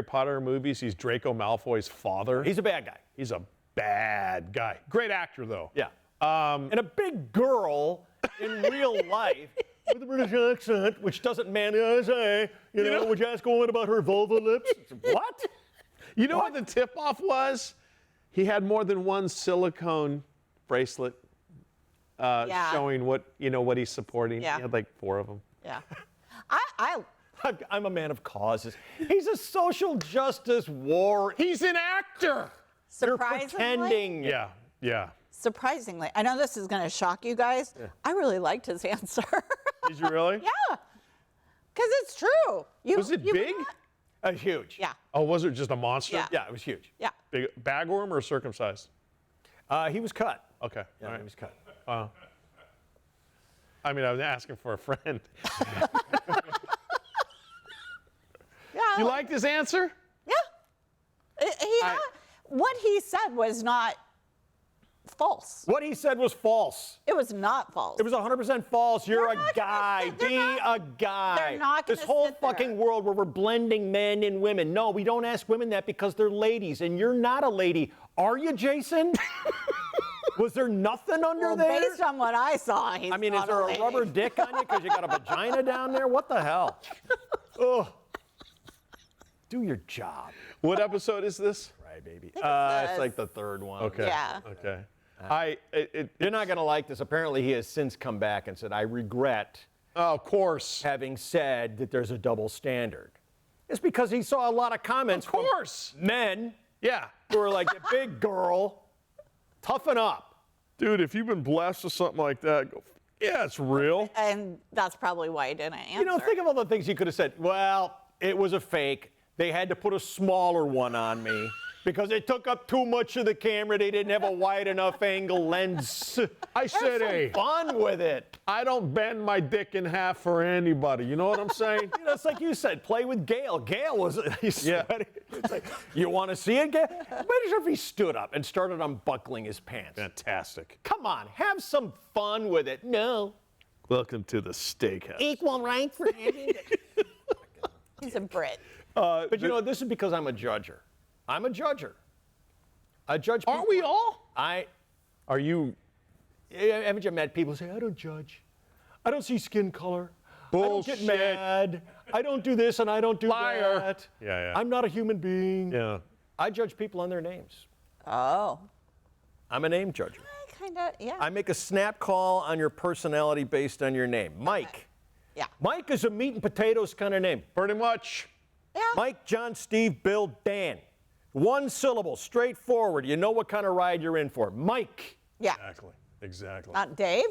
Potter movies, he's Draco Malfoy's father. He's a bad guy. He's a bad guy. Great actor, though. Yeah. And a big girl in real life with a British accent, which doesn't say, would you ask a woman about her vulva lips? What? You know what the tip-off was? He had more than one silicone bracelet showing what he's supporting. Yeah. He had like 4 of them. Yeah. I'm a man of causes. He's a social justice war. He's an actor. You're Surprisingly, pretending. Yeah. surprisingly, I know this is going to shock you guys. I really liked his answer. Did you really? Yeah. Because it's true. Was it big? Huge. Yeah. Oh, was it just a monster? Yeah. Yeah, it was huge. Yeah. Big bagworm or circumcised? He was cut. Okay. Yeah, All right. he was cut. I mean, I was asking for a friend. Yeah. You liked his answer? Yeah. What he said was not false. What he said was false. It was not false. It was 100% false. You're They're a not gonna guy. sit- they're Be not- a guy. they're not This gonna whole sit there. fucking world where we're blending men and women. No, we don't ask women that because they're ladies, and you're not a lady. Are you, Jason? Was there nothing under Well, there? based on what I saw, he's I mean, not is there a lady. rubber dick on you because you got a vagina down there? What the hell? Ugh. Do your job. What episode is this? Right, baby. it's It's like the third one. Okay. Yeah. Okay. You're not going to like this. Apparently, he has since come back and said, I regret Oh, of course. having said that there's a double standard. It's because he saw a lot of comments Of course. from men Yeah. who are like, big girl, toughen up. Dude, if you've been blessed with something like that, go, yeah, it's real. And that's probably why he didn't answer. You know, think of all the things he could have said. Well, it was a fake. They had to put a smaller one on me. because it took up too much of the camera. They didn't have a wide enough angle lens. I said, hey, Fun with it. I don't bend my dick in half for anybody. You know what I'm saying? You know, it's like you said, play with Gail. Gail was, he's Yeah. sweating. It's like, you want to see it, Gail? Imagine if he stood up and started unbuckling his pants. Fantastic. Come on, have some fun with it. No. Welcome to the steakhouse. Equal right for having it. He's a Brit. But you know, this is because I'm a judger. I'm a judger. I judge people. Aren't we all? Are you? Haven't you met people who say, I don't judge. I don't see skin color. Bullshit. I don't get mad. I don't do this and I don't do Liar. that. Yeah. I'm not a human being. Yeah. I judge people on their names. Oh. I'm a name judger. Kind of, yeah. I make a snap call on your personality based on your name. Mike. Yeah. Mike is a meat and potatoes kind of name. Pretty much. Yeah. Mike, John, Steve, Bill, Dan. One syllable, straightforward. You know what kind of ride you're in for. Mike. Yeah. Exactly. Not Dave?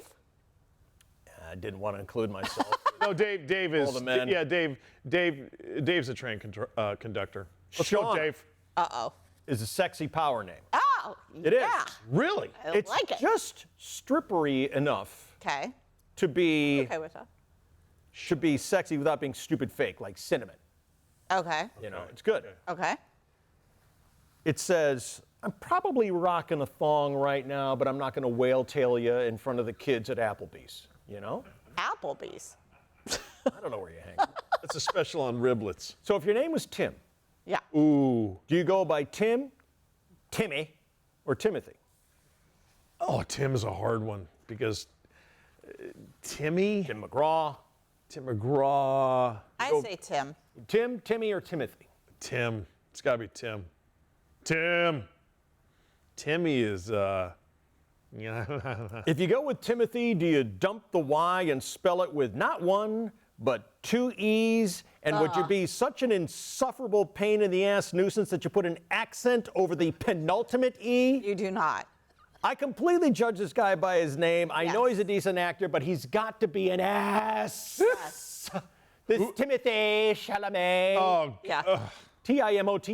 I didn't want to include myself. No, Dave is. the men. Yeah, Dave's a train conductor. Let's go, Shauna. Dave. Uh-oh. Is a sexy power name. Oh, It is. yeah. Really? I It's like it. just strippery enough Okay. to be Okay with that. should be sexy without being stupid fake, like cinnamon. Okay. You know, it's good. Okay. It says, I'm probably rocking a thong right now, but I'm not going to whale tail you in front of the kids at Applebee's. You know? Applebee's. I don't know where you hang. That's a special on riblets. So if your name was Tim, Yeah. Ooh. do you go by Tim, Timmy, or Timothy? Oh, Tim's a hard one because Timmy, Tim McGraw, Tim McGraw, I say Tim. Tim, Timmy, or Timothy? Tim. It's got to be Tim. Timmy is, If you go with Timothy, do you dump the Y and spell it with not one, but two E's? And would you be such an insufferable pain in the ass nuisance that you put an accent over the penultimate E? You do not. I completely judge this guy by his name. I know Yes. he's a decent actor, but he's got to be an ass. Yes. This Timothy Chalamet. oh, Yeah. Timothe.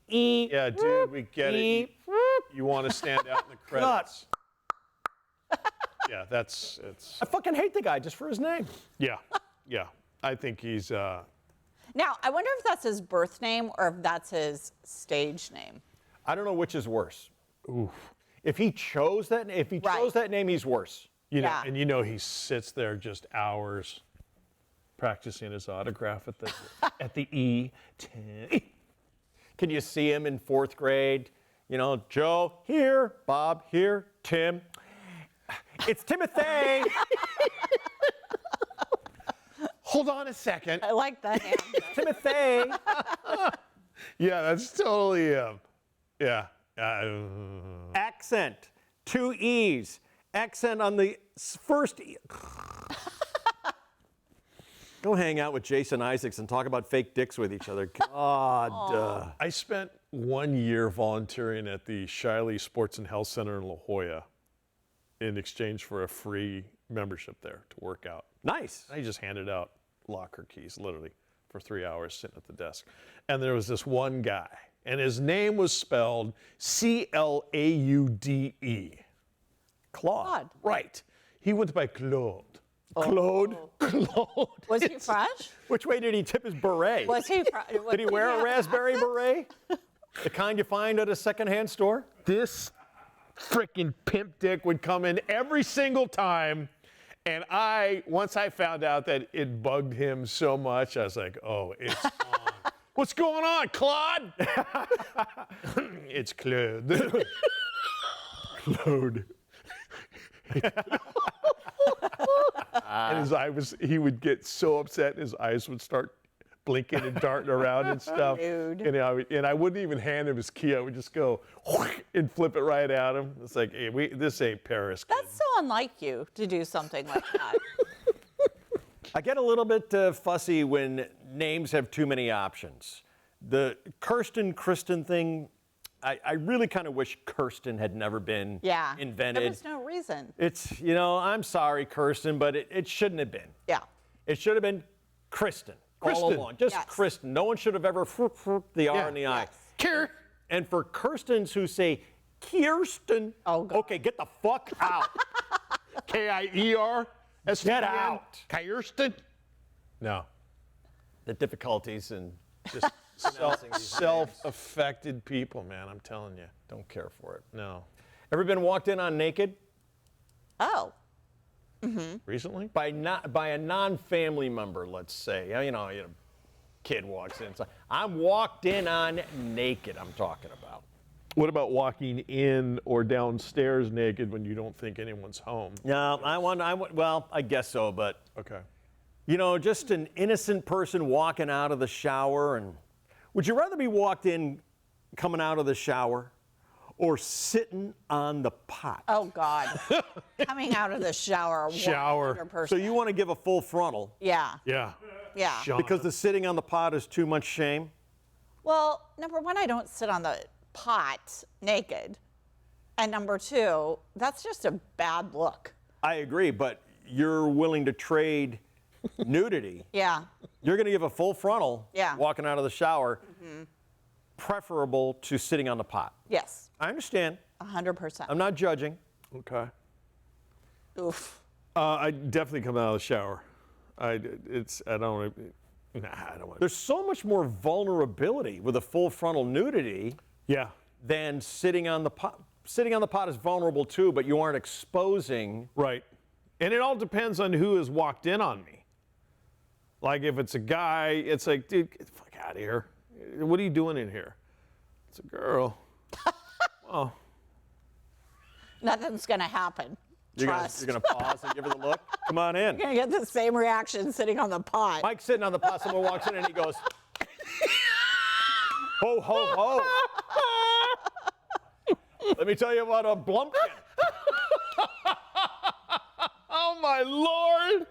yeah, dude, we get E. it. You want to stand out in the credits. Yeah, it's, I fucking hate the guy just for his name. yeah. I think he's, Now, I wonder if that's his birth name or if that's his stage name. I don't know which is worse. If he chose that, chose that name, he's worse. you know, Yeah. and you know he sits there just hours practicing his autograph at the E. Can you see him in fourth grade? You know, Joe here, Bob here, Tim. It's Timothy. Hold on a second. I like that name. Timothy. Yeah, that's totally him. Yeah. Accent, two E's. Accent on the first E. Go hang out with Jason Isaacs and talk about fake dicks with each other. God. I spent 1 year volunteering at the Shiley Sports and Health Center in La Jolla in exchange for a free membership there to work out. Nice. I just handed out locker keys, literally, for 3 hours sitting at the desk. And there was this one guy, and his name was spelled C-L-A-U-D-E. Claude. Right. He went by Claude. Claude. Claude. Was he French? Which way did he tip his beret? Was he French? Did he wear a raspberry beret? The kind you find at a secondhand store? This freaking pimp dick would come in every single time. And once I found out that it bugged him so much, I was like, oh, it's on. What's going on, Claude? It's Claude. Claude. And he would get so upset, his eyes would start blinking and darting around and stuff. Dude. And I wouldn't even hand him his key. I would just go and flip it right at him. It's like, hey, this ain't Paris, kid. That's so unlike you to do something like that. I get a little bit fussy when names have too many options. The Kristen thing, I really kind of wish Kirsten had never been Yeah. invented. There was no reason. It's, I'm sorry, Kirsten, but it shouldn't have been. Yeah. It should have been Kristen all Kristen. along. Just Yes. Kristen. No one should have ever the R and the I. Yes. And for Kirstens who say, Kirsten, Oh, God. okay, get the fuck out. K-I-E-R-S-T-E-N. Get out. Kirsten? No. The difficulties and just pronouncing these Self-affected people, man, I'm telling you. don't care for it. No. Ever been walked in on naked? Oh. Recently? By a non-family member, let's say. You know, kid walks in. So I'm walked in on naked, I'm talking about. What about walking in or downstairs naked when you don't think anyone's home? No, well, I guess so, but, Okay. you know, just an innocent person walking out of the shower. And would you rather be walked in coming out of the shower or sitting on the pot? Oh, God. Coming out of the shower. Shower. 100%. So you want to give a full frontal Yeah. Yeah. Yeah. Shauna. because the sitting on the pot is too much shame? Well, number one, I don't sit on the pot naked. And number two, that's just a bad look. I agree, but you're willing to trade nudity. Yeah. You're going to give a full frontal Yeah. walking out of the shower, preferable to sitting on the pot. Yes. I understand. 100%. I'm not judging. Okay. Oof. I definitely come out of the shower. I don't want. There's so much more vulnerability with a full frontal nudity Yeah. than sitting on the pot. Sitting on the pot is vulnerable too, but you aren't exposing. Right. And it all depends on who has walked in on me. Like if it's a guy, it's like, dude, get the fuck out of here. What are you doing in here? It's a girl. Oh. Nothing's going to happen. You're Trust. gonna pause and give her the look. Come on in. You're going to get the same reaction sitting on the pot. Mike's sitting on the pot. Someone walks in and he goes, ho, ho, ho. Let me tell you about a blumpkin. Oh my Lord!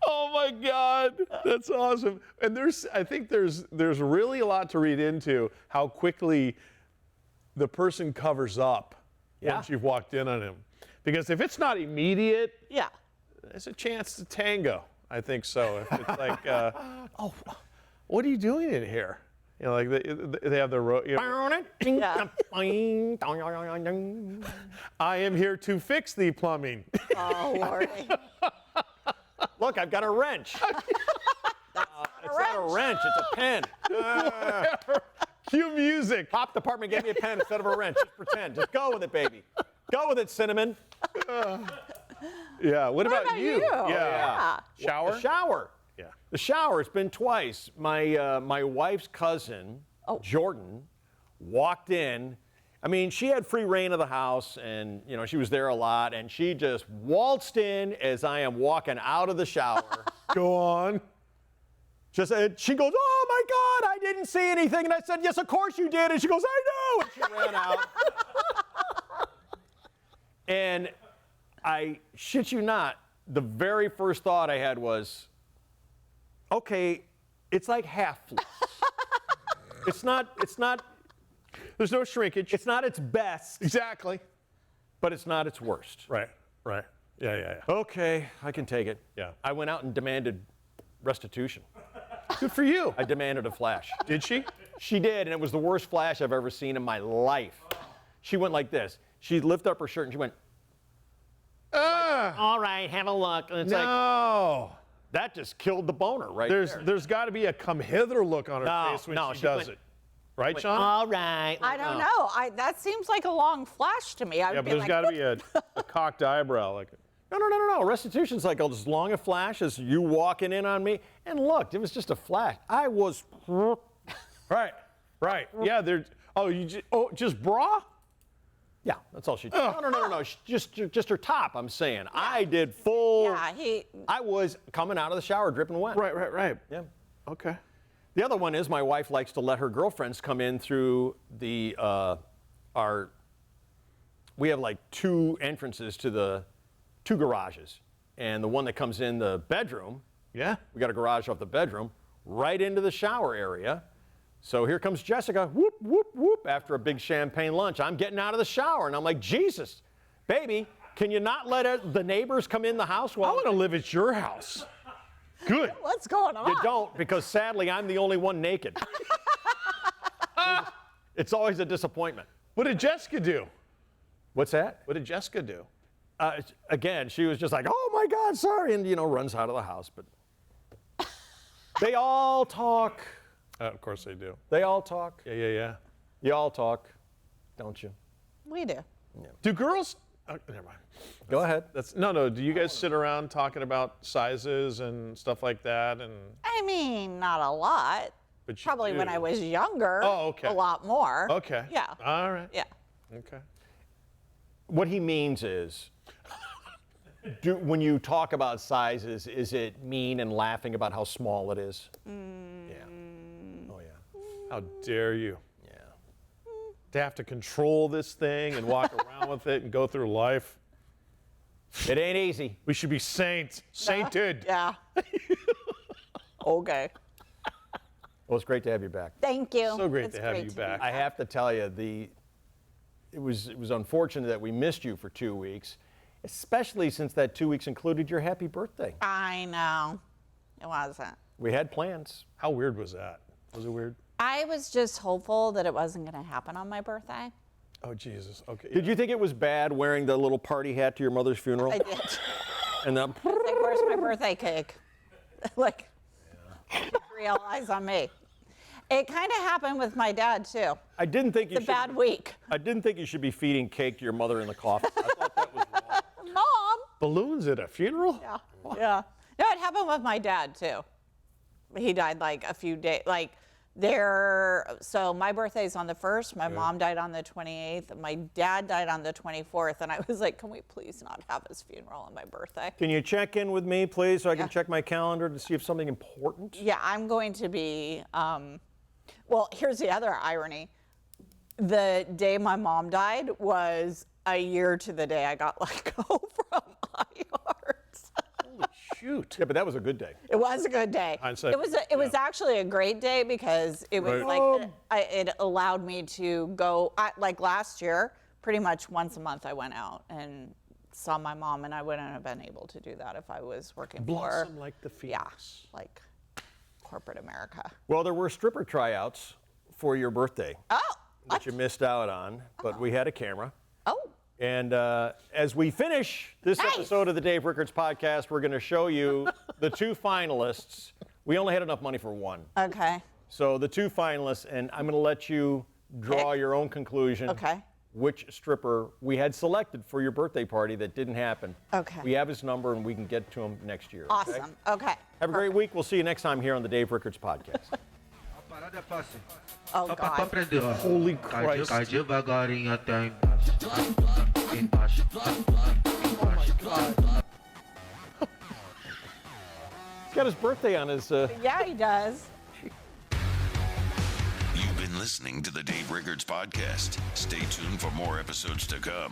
Oh my God! That's awesome. And I think there's really a lot to read into how quickly the person covers up once you've walked in on him. Because if it's not immediate, Yeah. there's a chance to tango. I think so. If it's like, oh, what are you doing in here? You know, like they have their. You know, I am here to fix the plumbing. Oh, Lordy. Look, I've got a wrench. It's not a wrench, it's a pen. Whatever. Cue music. Pop department gave me a pen instead of a wrench. Just pretend. Just go with it, baby. Go with it, Cinnamon. Yeah. What about you? Yeah. Shower. The shower. Yeah. The shower. It's been twice. My wife's cousin, Jordan, walked in. I mean, she had free reign of the house, and you know she was there a lot, and she just waltzed in as I am walking out of the shower. Go on. She goes, "Oh my God, I didn't see anything," and I said, "Yes, of course you did," and she goes, "I know," and she ran out. And I shit you not, the very first thought I had was, okay, it's like half floss. It's not. There's no shrinkage. It's not its best, Exactly. but it's not its worst. Right. Right. Yeah. Okay, I can take it. Yeah. I went out and demanded restitution. Good for you. I demanded a flash. Did she? She did, and it was the worst flash I've ever seen in my life. She went like this. She lifted up her shirt and she went, all right, have a look. And it's like, No. that just killed the boner right there. There's got to be a come hither look on her face when she does it. Right, Shauna? All right. I don't know. That seems like a long flash to me. I would Yeah, but be there's like, got to be a cocked eyebrow. Like, No. Restitution's like as long a flash as you walking in on me. And look, it was just a flash. I was. right. Yeah, just bra? Yeah, that's all she did. No. Just her top, I'm saying. I did full. Yeah, I was coming out of the shower dripping wet. Right. Yeah. Okay. The other one is my wife likes to let her girlfriends come in through we have like two entrances to the two garages. And the one that comes in the bedroom, Yeah. we got a garage off the bedroom, right into the shower area. So here comes Jessica, whoop, whoop, whoop, after a big champagne lunch. I'm getting out of the shower, and I'm like, Jesus, baby, can you not let the neighbors come in the house? I want to live at your house. Good. what's going on? You don't, because sadly, I'm the only one naked. It's always a disappointment. What did Jessica do? What's that? What did Jessica do? Again, she was just like, oh my God, sorry, and runs out of the house. But they all talk. Of course they do. They all talk. Yeah. You all talk, don't you? We do. Do girls? Never mind. Go ahead. No. Do you guys sit around talking about sizes and stuff like that? And I mean, not a lot. but you Probably when do. I was younger. Oh, okay. A lot more. Okay. Yeah. All right. Yeah. Okay. What he means is, when you talk about sizes, is it mean and laughing about how small it is? Yeah. Oh, yeah. How dare you? Yeah. To have to control this thing and walk around with it and go through life. It ain't easy. We should be sainted. Yeah. Okay. Well, it's great to have you back. Thank you. So great It's to have great you be back. I have to tell you, it was unfortunate that we missed you for 2 weeks, especially since that 2 weeks included your happy birthday. I know. It wasn't. We had plans. How weird was that? Was it weird? I was just hopeful that it wasn't going to happen on my birthday. Oh, Jesus. Okay. Did you think it was bad wearing the little party hat to your mother's funeral? I did. And the, Like, where's my birthday cake? Like, real eyes on me. It kind of happened with my dad, too. I didn't think you It's a should. bad week. I didn't think you should be feeding cake to your mother in the coffin. I thought that was wrong. Mom. Balloons at a funeral? Yeah. Yeah. No, it happened with my dad, too. He died like a few days, so my birthday's on the 1st, my mom died on the 28th, and my dad died on the 24th, and I was like, can we please not have his funeral on my birthday? Can you check in with me, please, so I can check my calendar to see if something important? Yeah, I'm going to be, well, here's the other irony. The day my mom died was a year to the day I got let go from iHeart. Holy shoot. Yeah, but that was a good day. It was a good day. Hindsight, It was actually a great day because it was Right. it allowed me to go, like last year, pretty much once a month I went out and saw my mom, and I wouldn't have been able to do that if I was working Blossom for, like the yeah, phoenix. like corporate America. Well, there were stripper tryouts for your birthday Oh, that you missed out on, but we had a camera. oh, And as we finish this Nice. episode of the Dave Rickards podcast, we're going to show you the 2 finalists. We only had enough money for one. okay. So the 2 finalists, and I'm going to let you draw Pick. your own conclusion. Okay. Which stripper we had selected for your birthday party that didn't happen. Okay. We have his number, and we can get to him next year. okay? Awesome. Okay. Have a great week. We'll see you next time here on the Dave Rickards podcast. A parada é fácil. Oh, Só pra tu God. aprender, ó. Holy Cai Christ. cai devagarinho até embaixo. Embaixo. He's got his birthday on his. Yeah, he does. You've been listening to the Dave Rickards podcast. Stay tuned for more episodes to come.